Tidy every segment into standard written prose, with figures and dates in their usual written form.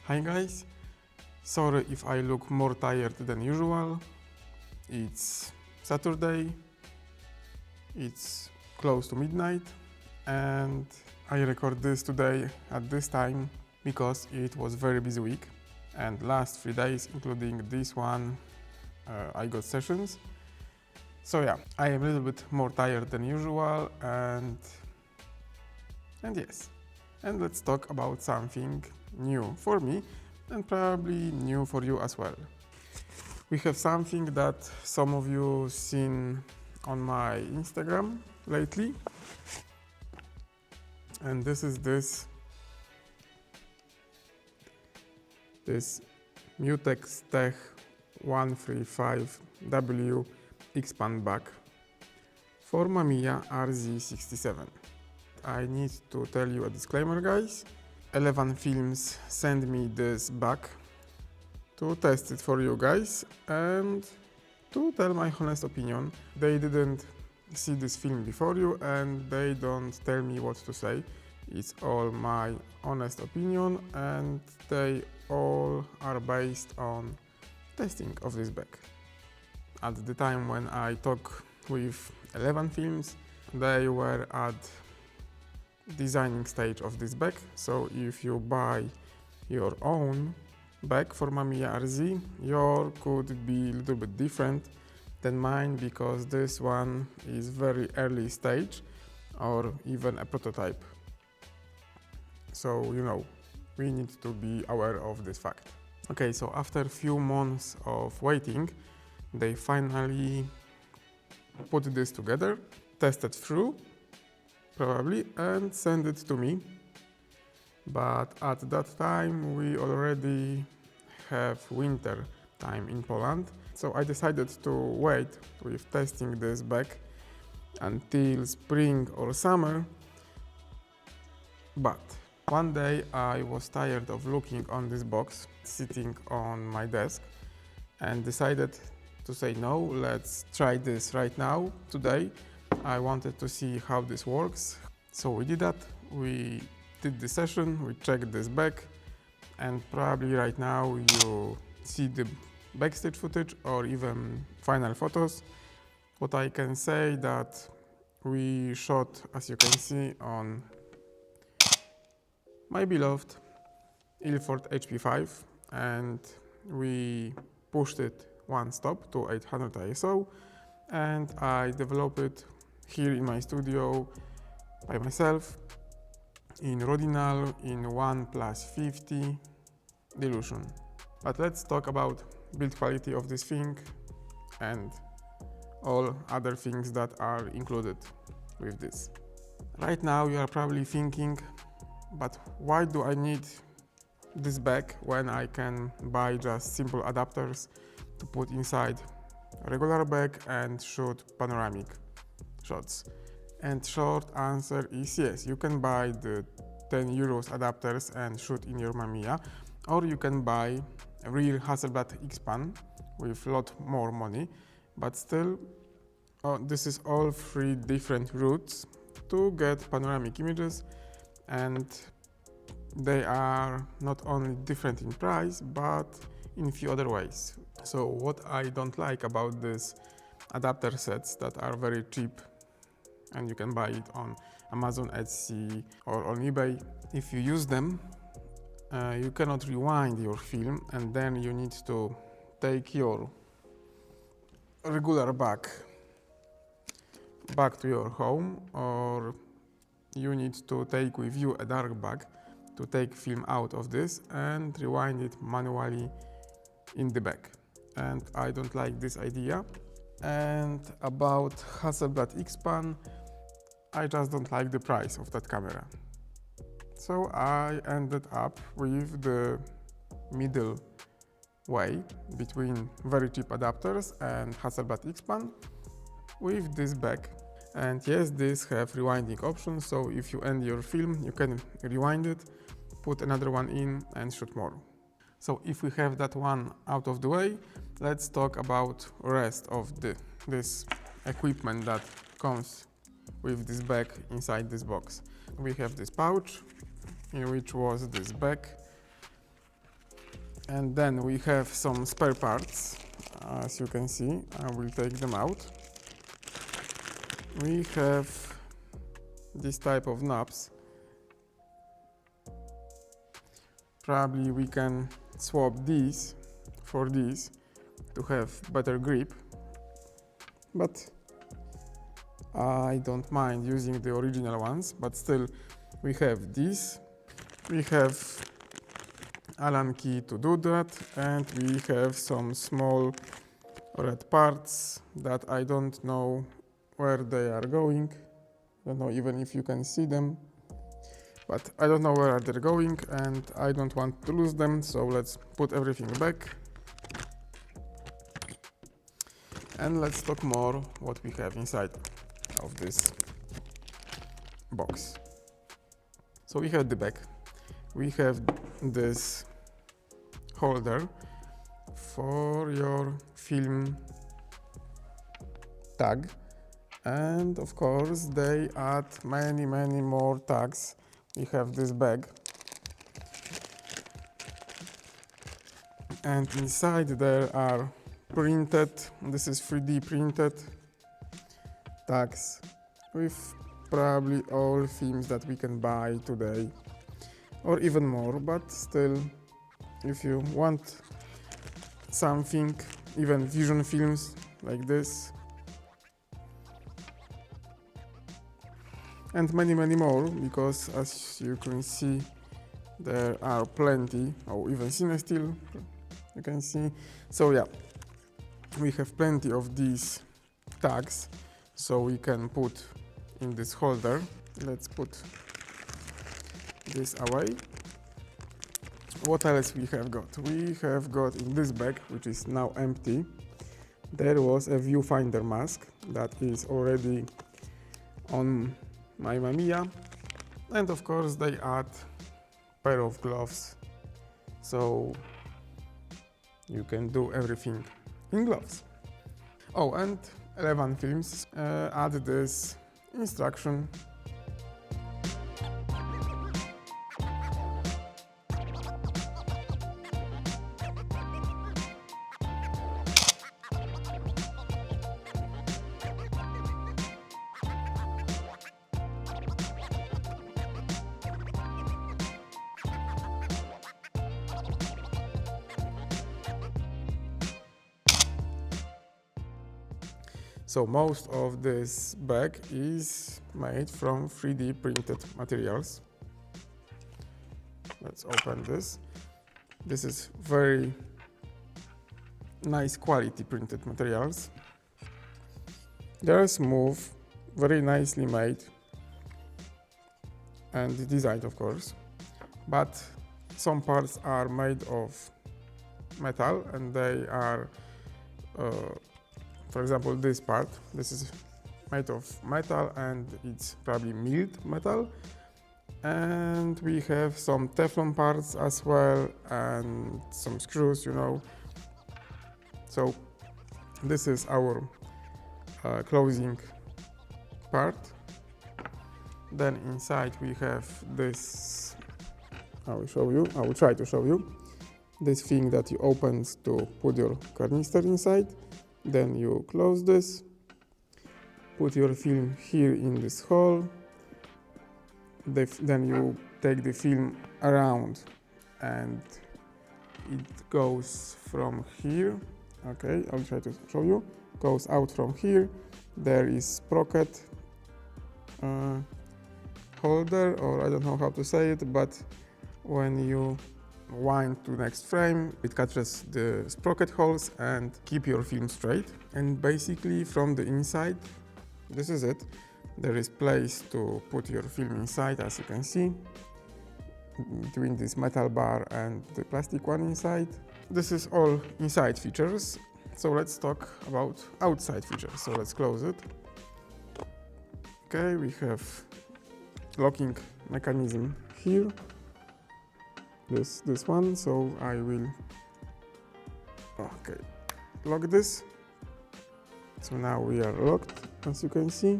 Hi guys, sorry if I look more tired than usual. It's Saturday, it's close to midnight, and I record this today at this time because it was very busy week, and last 3 days, including this one, I got sessions. So yeah, I am a little bit more tired than usual, and yes, and let's talk about something new for me and probably new for you as well. We have something that some of you seen on my Instagram lately, and this is this MutexTech 135W Xpan bag for Mamiya RZ67. I need to tell you a disclaimer, guys. Elevanfilm sent me this bag to test it for you guys and to tell my honest opinion. They didn't see this film before you and they don't tell me what to say. It's all my honest opinion and they all are based on testing of this bag. At the time when I talk with Elevanfilm, they were at designing stage of this bag, so if you buy your own bag for Mamiya RZ, your could be a little bit different than mine because this one is very early stage or even a prototype. So you know, we need to be aware of this fact. Okay, so after a few months of waiting, they finally put this together, tested through probably, and send it to me. But at that time we already have winter time in Poland, so I decided to wait with testing this bag until spring or summer. But one day I was tired of looking on this box sitting on my desk and decided to say no, let's try this right now, today. I wanted to see how this works, so we did that. We did the session, we checked this bag, and probably right now you see the backstage footage or even final photos. What I can say that we shot, as you can see, on my beloved Ilford HP5 and we pushed it one stop to 800 ISO and I developed it here in my studio by myself in Rodinal in 1+50 dilution. But let's talk about build quality of this thing and all other things that are included with this. Right now you are probably thinking, but why do I need this bag when I can buy just simple adapters to put inside a regular bag and shoot panoramic shots? And short answer is yes, you can buy the 10 euros adapters and shoot in your Mamiya, or you can buy a real Hasselblad Xpan with a lot more money, but still this is all 3 different routes to get panoramic images, and they are not only different in price but in few other ways. So what I don't like about these adapter sets that are very cheap and you can buy it on Amazon, Etsy or on eBay, if you use them you cannot rewind your film and then you need to take your regular bag back to your home, or you need to take with you a dark bag to take film out of this and rewind it manually in the bag, and I don't like this idea. And about Hasselblad Xpan, I just don't like the price of that camera, so I ended up with the middle way between very cheap adapters and Hasselblad Xpan with this bag. And yes, these have rewinding options, so if you end your film you can rewind it, put another one in and shoot more. So if we have that one out of the way, let's talk about rest of this equipment that comes with this bag inside this box. We have this pouch in which was this bag And then we have some spare parts. As you can see, I will take them out. We have this type of knobs. Probably we can swap these for these to have better grip, but I don't mind using the original ones. But still, we have these. We have Allen key to do that, and we have some small red parts that I don't know where they are going. I don't know even if you can see them, but I don't know where they're going and I don't want to lose them, so let's put everything back. And let's talk more what we have inside of this box. So we have the back. We have this holder for your film tag, and of course they add many more tags. We have this bag, and inside there are printed, this is 3D printed tags with probably all themes that we can buy today, or even more, but still, if you want something, even vision films like this, and many more, because as you can see there are plenty, or even CineStill you can see. So yeah, we have plenty of these tags, so we can put in this holder. Let's put this away. What else we have got? We have got in this bag, which is now empty, there was a viewfinder mask that is already on my Mamiya, and of course they add pair of gloves, so you can do everything in gloves. Oh, and Elevanfilm add this instruction. So most of this bag is made from 3D printed materials. Let's open this. This is very nice quality printed materials. They are smooth, very nicely made and designed, of course, but some parts are made of metal, and they are for example, this part, this is made of metal and it's probably milled metal. And we have some Teflon parts as well and some screws, you know. So this is our closing part. Then inside we have this, I will try to show you, this thing that you open to put your canister inside. Then you close this, put your film here in this hole, then you take the film around and it goes from here. Okay, I'll try to show you. Goes out from here. There is sprocket holder, or I don't know how to say it, but when you wind to next frame, it catches the sprocket holes and keep your film straight. And basically from the inside, this is it. There is place to put your film inside, as you can see, between this metal bar and the plastic one inside. This is all inside features. So let's talk about outside features. So let's close it. Okay, we have locking mechanism here. This one, so I will lock this. So now we are locked, as you can see.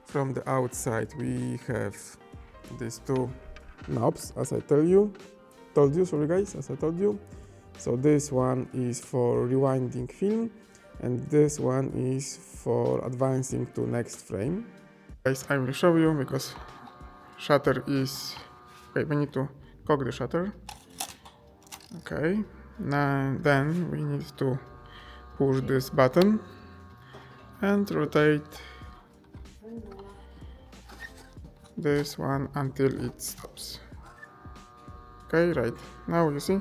From the outside we have these two knobs, as I tell you. told you, sorry guys, as I told you. So this one is for rewinding film, and this one is for advancing to next frame. Guys, I will show you because shutter is, okay, we need to cock the shutter. Okay, now then we need to push this button and rotate this one until it stops. Okay, right, now you see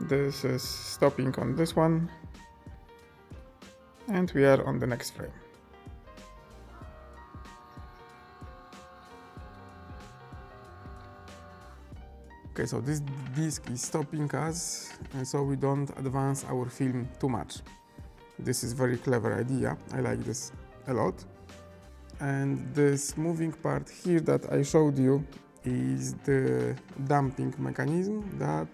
this is stopping on this one and we are on the next frame. Okay, so this disc is stopping us, and so we don't advance our film too much. This is very clever idea, I like this a lot. And this moving part here that I showed you is the damping mechanism that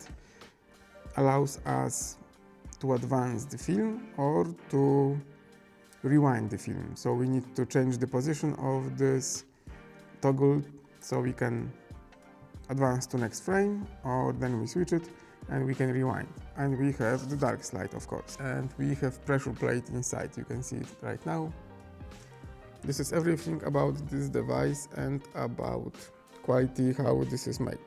allows us to advance the film or to rewind the film. So we need to change the position of this toggle so we can advance to next frame, or then we switch it and we can rewind. And we have the dark slide, of course, and we have pressure plate inside. You can see it right now. This is everything about this device and about quality, how this is made.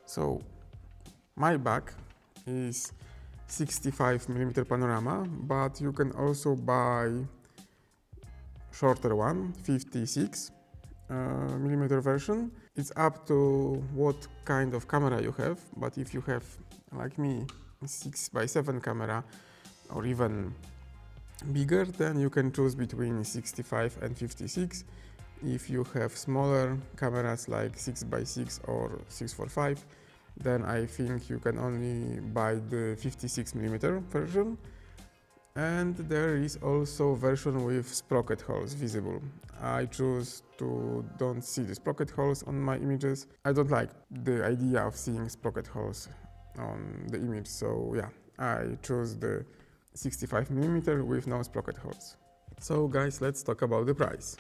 So my back is 65mm panorama, but you can also buy shorter one, 56mm version. It's up to what kind of camera you have, but if you have, like me, 6x7 camera or even bigger, then you can choose between 65 and 56. If you have smaller cameras like 6x6 or 645, then I think you can only buy the 56mm version. And there is also version with sprocket holes visible. I choose to don't see the sprocket holes on my images. I don't like the idea of seeing sprocket holes on the image, so yeah, I choose the 65mm with no sprocket holes. So guys, let's talk about the price.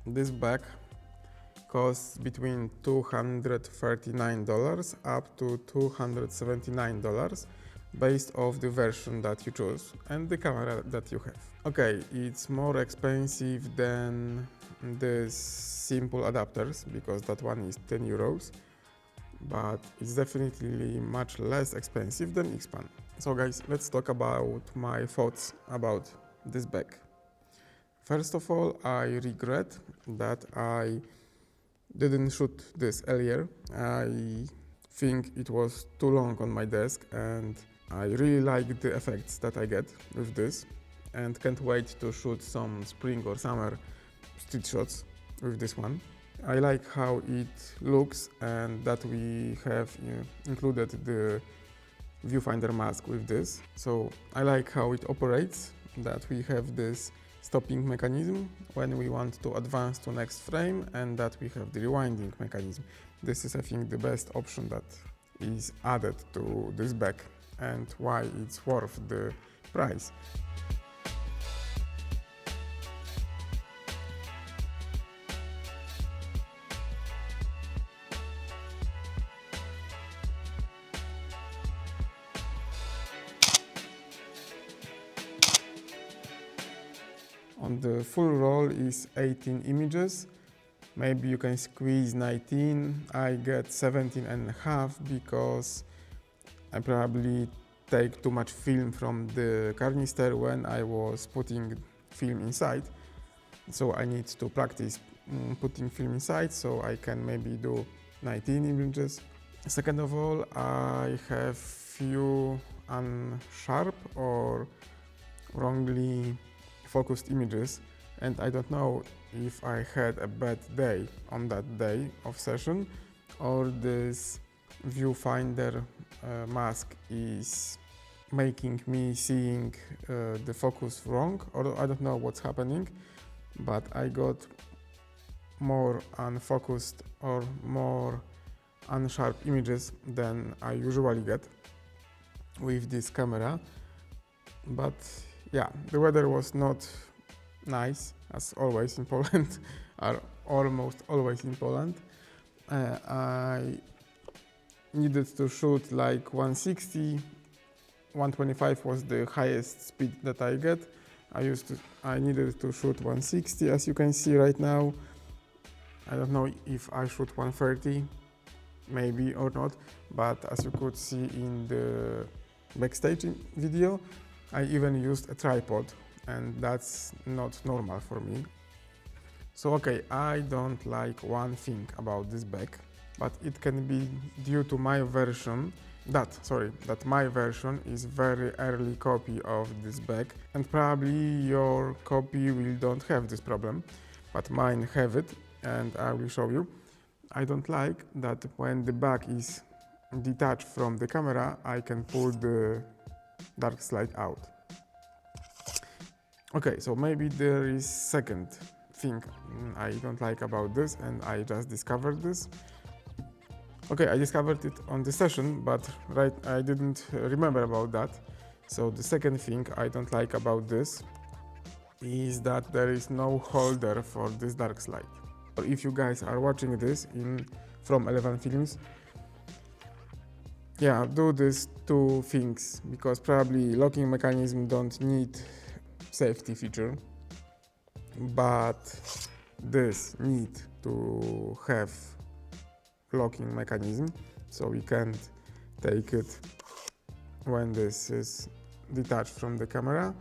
This bag costs between $239 up to $279 based off the version that you choose and the camera that you have. Okay, it's more expensive than the simple adapters because that one is 10 euros, but it's definitely much less expensive than Xpan. So guys, let's talk about my thoughts about this bag. First of all, I regret that I didn't shoot this earlier. I think it was too long on my desk and I really like the effects that I get with this and can't wait to shoot some spring or summer street shots with this one. I like how it looks and that we have included the viewfinder mask with this. So I like how it operates, that we have this stopping mechanism when we want to advance to next frame and that we have the rewinding mechanism. This is, I think, the best option that is added to this bag and why it's worth the price. On the full roll is 18 images. Maybe you can squeeze 19. I get 17 and a half because I probably take too much film from the canister when I was putting film inside. So I need to practice putting film inside, so I can maybe do 19 images Second of all, I have few unsharp or wrongly focused images, and I don't know if I had a bad day on that day of session, or this viewfinder mask is making me seeing the focus wrong, or I don't know what's happening, but I got more unfocused or more unsharp images than I usually get with this camera. But yeah, the weather was not nice, as always in Poland, or almost always in Poland. I needed to shoot like 160, 125 was the highest speed that I get. I needed to shoot 160, as you can see right now. I don't know if I shoot 130, maybe or not, but as you could see in the backstage video, I even used a tripod, and that's not normal for me. So okay, I don't like one thing about this bag, but it can be due to my version, that my version is very early copy of this bag, and probably your copy don't have this problem, but mine have it, and I will show you. I don't like that when the bag is detached from the camera, I can pull the dark slide out. Okay, so maybe there is second thing I don't like about this, and I just discovered this. Okay, I discovered it on the session, but I didn't remember about that. So the second thing I don't like about this is that there is no holder for this dark slide. If you guys are watching this from Elevanfilms, yeah, do these two things, because probably locking mechanism don't need safety feature, but this need to have locking mechanism, so we can't take it when this is detached from the camera.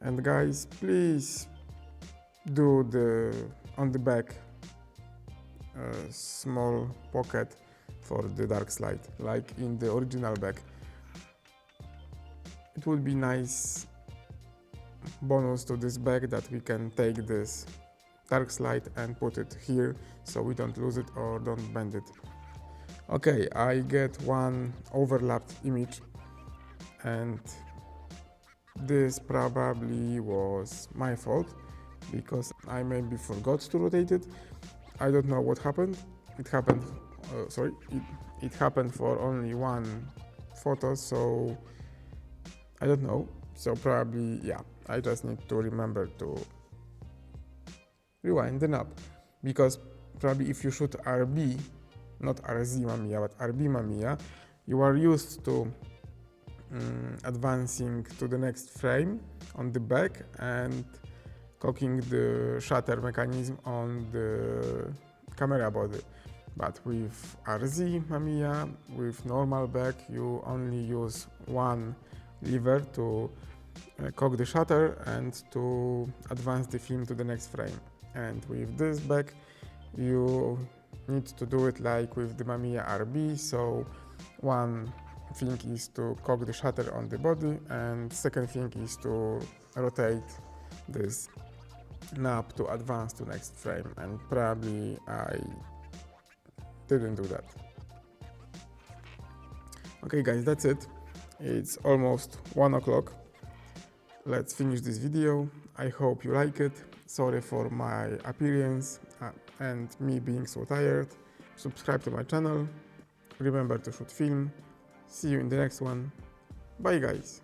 And guys, please do on the back small pocket for the dark slide, like in the original bag. It would be nice bonus to this bag that we can take this dark slide and put it here, so we don't lose it or don't bend it. Okay, I get one overlapped image, and this probably was my fault, because I maybe forgot to rotate it. I don't know what happened. It happened, it happened for only one photo, so I don't know. So probably, yeah, I just need to remember to rewind the knob, because probably if you shoot RB, not RZ Mamiya, but RB Mamiya, you are used to advancing to the next frame on the back and cocking the shutter mechanism on the camera body. But with RZ Mamiya, with normal back, you only use one lever to cock the shutter and to advance the film to the next frame. And with this back, you need to do it like with the Mamiya RB. So one thing is to cock the shutter on the body, and second thing is to rotate this knob to advance to next frame, and probably I didn't do that. Okay guys, that's it. It's almost 1 o'clock. Let's finish this video. I hope you like it. Sorry for my appearance and me being so tired. Subscribe to my channel. Remember to shoot film. See you in the next one. Bye guys.